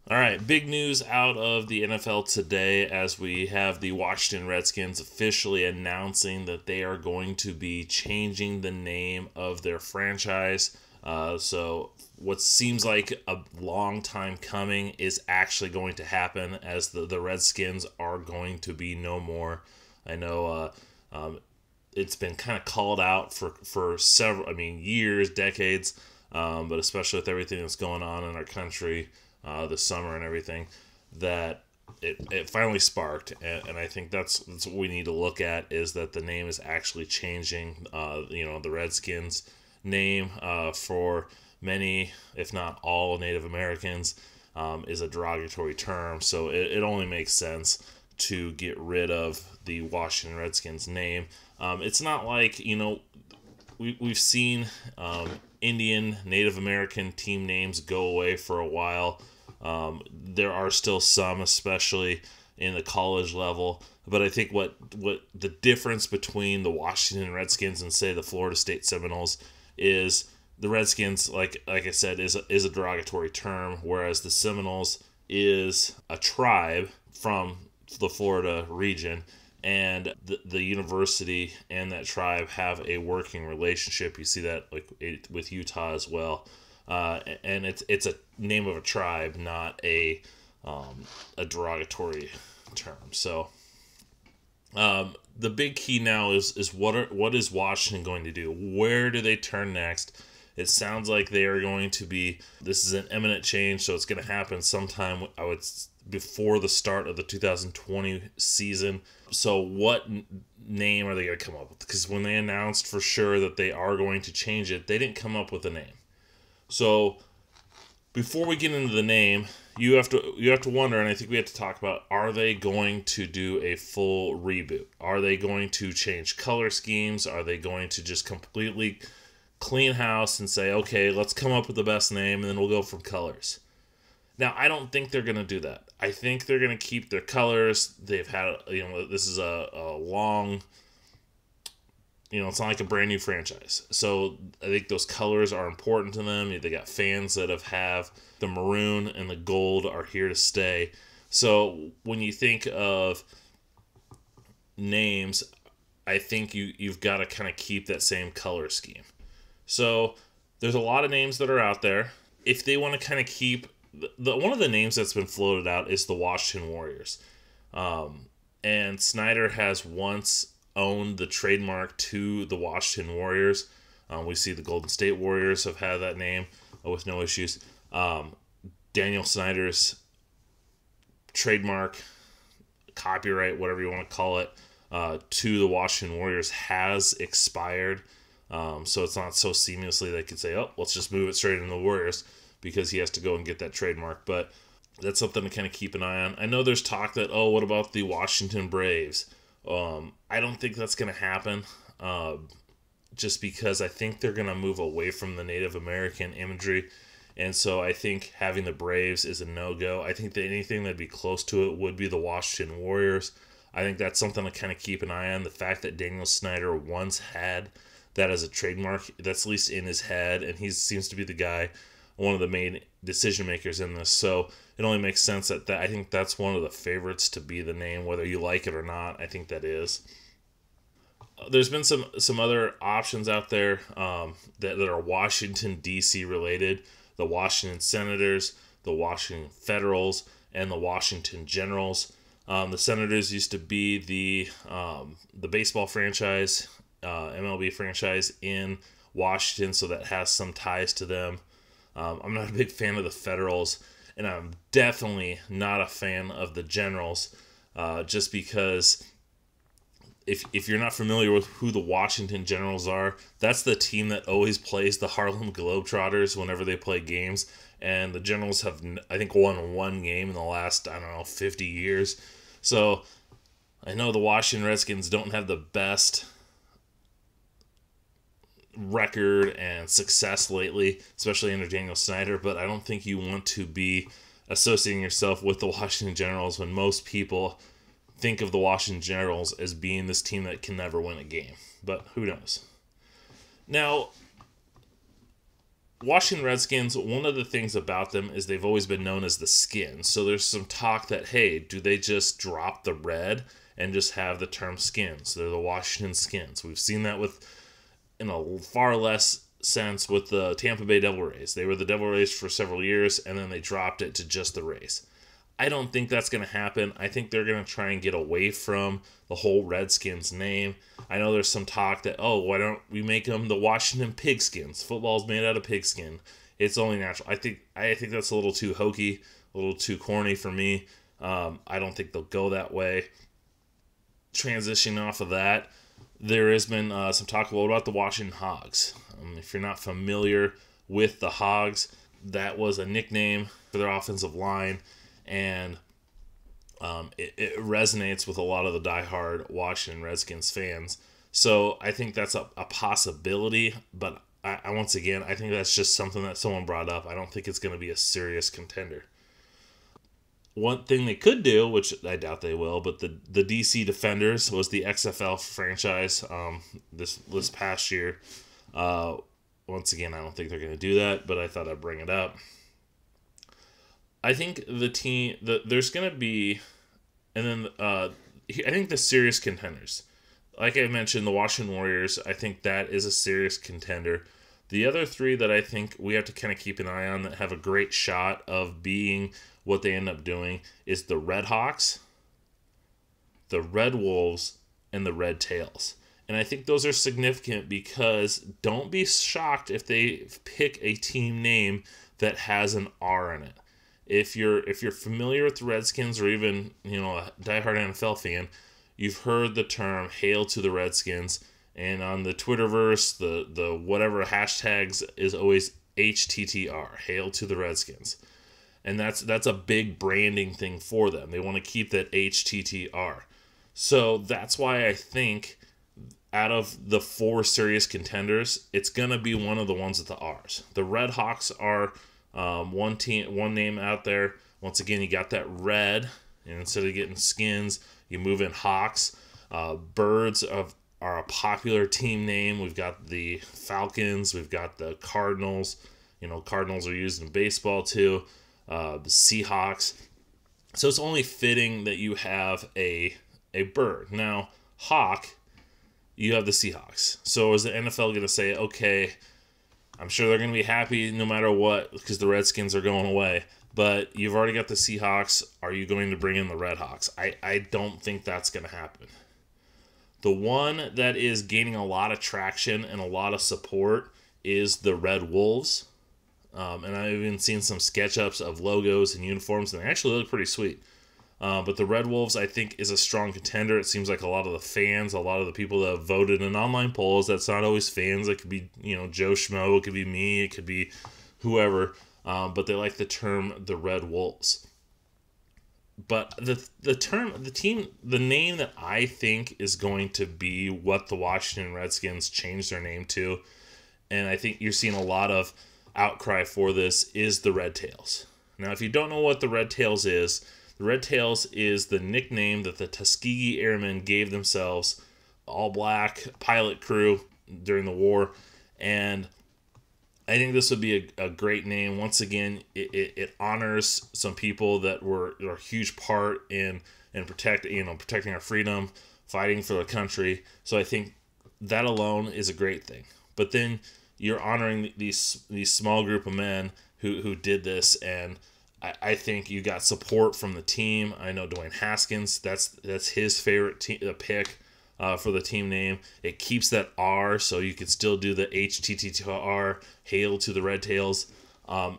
All right, big news out of the NFL today as we have the Washington Redskins officially announcing that they are going to be changing the name of their franchise. So what seems like a long time coming is actually going to happen, as the Redskins are going to be no more. I know it's been kind of called out for several, years, decades, but especially with everything that's going on in our country this summer and everything, that it finally sparked, and I think that's what we need to look at, is that the name is actually changing. The Redskins name for many, if not all, Native Americans is a derogatory term, so it only makes sense to get rid of the Washington Redskins name. It's not like, we've seen Indian, Native American team names go away for a while. There are still some, especially in the college level. But I think what the difference between the Washington Redskins and, say, the Florida State Seminoles is the Redskins, like I said, is a derogatory term, whereas the Seminoles is a tribe from the Florida region, and the university and that tribe have a working relationship. You see that with Utah as well. And it's a name of a tribe, not a derogatory term. So the big key now is what is Washington going to do? Where do they turn next? It sounds like they are going to be. This is an imminent change, so it's going to happen sometime, before the start of the 2020 season. So what name are they going to come up with? Because when they announced for sure that they are going to change it, they didn't come up with a name. So before we get into the name, you have to wonder, and I think we have to talk about, are they going to do a full reboot? Are they going to change color schemes? Are they going to just completely clean house and say, okay, let's come up with the best name and then we'll go from colors? Now, I don't think they're going to do that. I think they're going to keep their colors. They've had, this is a long, it's not like a brand new franchise. So I think those colors are important to them. They got fans that have the maroon and the gold are here to stay. So when you think of names, I think you've got to kind of keep that same color scheme. So there's a lot of names that are out there. If they want to kind of keep one of the names that's been floated out is the Washington Warriors. And Snyder has once owned the trademark to the Washington Warriors. We see the Golden State Warriors have had that name with no issues. Daniel Snyder's trademark, copyright, whatever you want to call it, to the Washington Warriors has expired. So it's not so seamlessly they could say, oh, let's just move it straight into the Warriors, because he has to go and get that trademark. But that's something to kind of keep an eye on. I know there's talk that, what about the Washington Braves? I don't think that's going to happen, just because I think they're going to move away from the Native American imagery. And so I think having the Braves is a no-go. I think that anything that'd be close to it would be the Washington Warriors. I think that's something to kind of keep an eye on. The fact that Daniel Snyder once had that as a trademark, that's at least in his head, and he seems to be the guy, one of the main decision makers in this. So it only makes sense that I think that's one of the favorites to be the name, whether you like it or not. I think that is. There's been some other options out there that are Washington, D.C. related. The Washington Senators, the Washington Federals, and the Washington Generals. The Senators used to be the baseball franchise, MLB franchise in Washington, so that has some ties to them. I'm not a big fan of the Federals, and I'm definitely not a fan of the Generals, just because if you're not familiar with who the Washington Generals are, that's the team that always plays the Harlem Globetrotters whenever they play games, and the Generals have, I think, won one game in the last, 50 years. So I know the Washington Redskins don't have the best record and success lately, especially under Daniel Snyder, but I don't think you want to be associating yourself with the Washington Generals when most people think of the Washington Generals as being this team that can never win a game. But who knows? Now, Washington Redskins, one of the things about them is they've always been known as the Skins. So there's some talk that, hey, do they just drop the red and just have the term Skins? They're the Washington Skins. We've seen that in a far less sense with the Tampa Bay Devil Rays. They were the Devil Rays for several years, and then they dropped it to just the Rays. I don't think that's going to happen. I think they're going to try and get away from the whole Redskins name. I know there's some talk that, oh, why don't we make them the Washington Pigskins? Football's made out of pigskin. It's only natural. I think that's a little too hokey, a little too corny for me. I don't think they'll go that way. Transitioning off of that, there has been some talk about the Washington Hogs. If you're not familiar with the Hogs, that was a nickname for their offensive line, and it resonates with a lot of the diehard Washington Redskins fans. So I think that's a possibility, but once again, I think that's just something that someone brought up. I don't think it's going to be a serious contender. One thing they could do, which I doubt they will, but the DC Defenders was the XFL franchise this past year. Once again, I don't think they're going to do that, but I thought I'd bring it up. I think there's going to be, and then I think the serious contenders. Like I mentioned, the Washington Warriors, I think that is a serious contender. The other three that I think we have to kind of keep an eye on that have a great shot of being what they end up doing is the Redhawks, the Red Wolves, and the Red Tails. And I think those are significant because don't be shocked if they pick a team name that has an R in it. If you're familiar with the Redskins or even, a diehard NFL fan, you've heard the term "Hail to the Redskins," and on the Twitterverse, the whatever hashtags is always HTTR, Hail to the Redskins. And that's a big branding thing for them. They want to keep that HTTR. So that's why I think out of the four serious contenders, it's going to be one of the ones with the R's. The Redhawks are one name out there. Once again, you got that red, and instead of getting skins, you move in Hawks. Birds are a popular team name. We've got the Falcons. We've got the Cardinals. Cardinals are used in baseball too. The Seahawks. So it's only fitting that you have a bird. Now, Hawk, you have the Seahawks. So is the NFL going to say, okay, I'm sure they're going to be happy no matter what because the Redskins are going away. But you've already got the Seahawks. Are you going to bring in the Redhawks? I don't think that's going to happen. The one that is gaining a lot of traction and a lot of support is the Red Wolves. And I've even seen some sketch-ups of logos and uniforms, and they actually look pretty sweet. But the Red Wolves, I think, is a strong contender. It seems like a lot of the fans, a lot of the people that have voted in online polls, that's not always fans. It could be, Joe Schmo. It could be me. It could be whoever. But they like the term the Red Wolves. But the name that I think is going to be what the Washington Redskins change their name to, and I think you're seeing a lot of outcry for this, is the Red Tails. Now, if you don't know what the Red Tails is, the Red Tails is the nickname that the Tuskegee Airmen gave themselves, all-black pilot crew during the war, and I think this would be a great name. Once again, it honors some people that were a huge part in protecting our freedom, fighting for the country. So I think that alone is a great thing. But then you're honoring these small group of men who did this, and I think you got support from the team. I know Dwayne Haskins, that's his favorite pick for the team name. It keeps that R, so you can still do the HTTR, Hail to the Red Tails.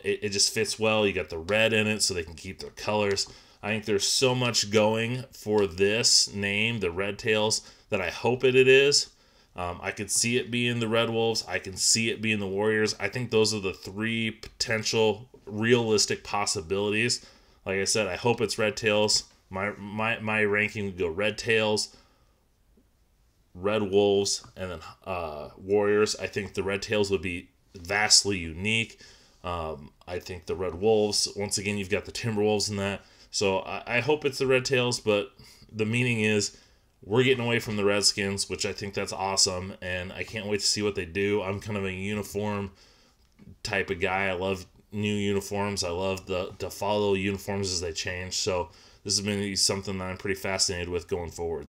It just fits well. You got the red in it, so they can keep their colors. I think there's so much going for this name, the Red Tails, that I hope it is. I could see it being the Red Wolves. I can see it being the Warriors. I think those are the three potential realistic possibilities. Like I said, I hope it's Red Tails. My ranking would go Red Tails, Red Wolves, and then Warriors. I think the Red Tails would be vastly unique. I think the Red Wolves, once again, you've got the Timberwolves in that. So I hope it's the Red Tails, but the meaning is we're getting away from the Redskins, which I think that's awesome, and I can't wait to see what they do. I'm kind of a uniform type of guy. I love new uniforms. I love to follow uniforms as they change. So this is going to be something that I'm pretty fascinated with going forward.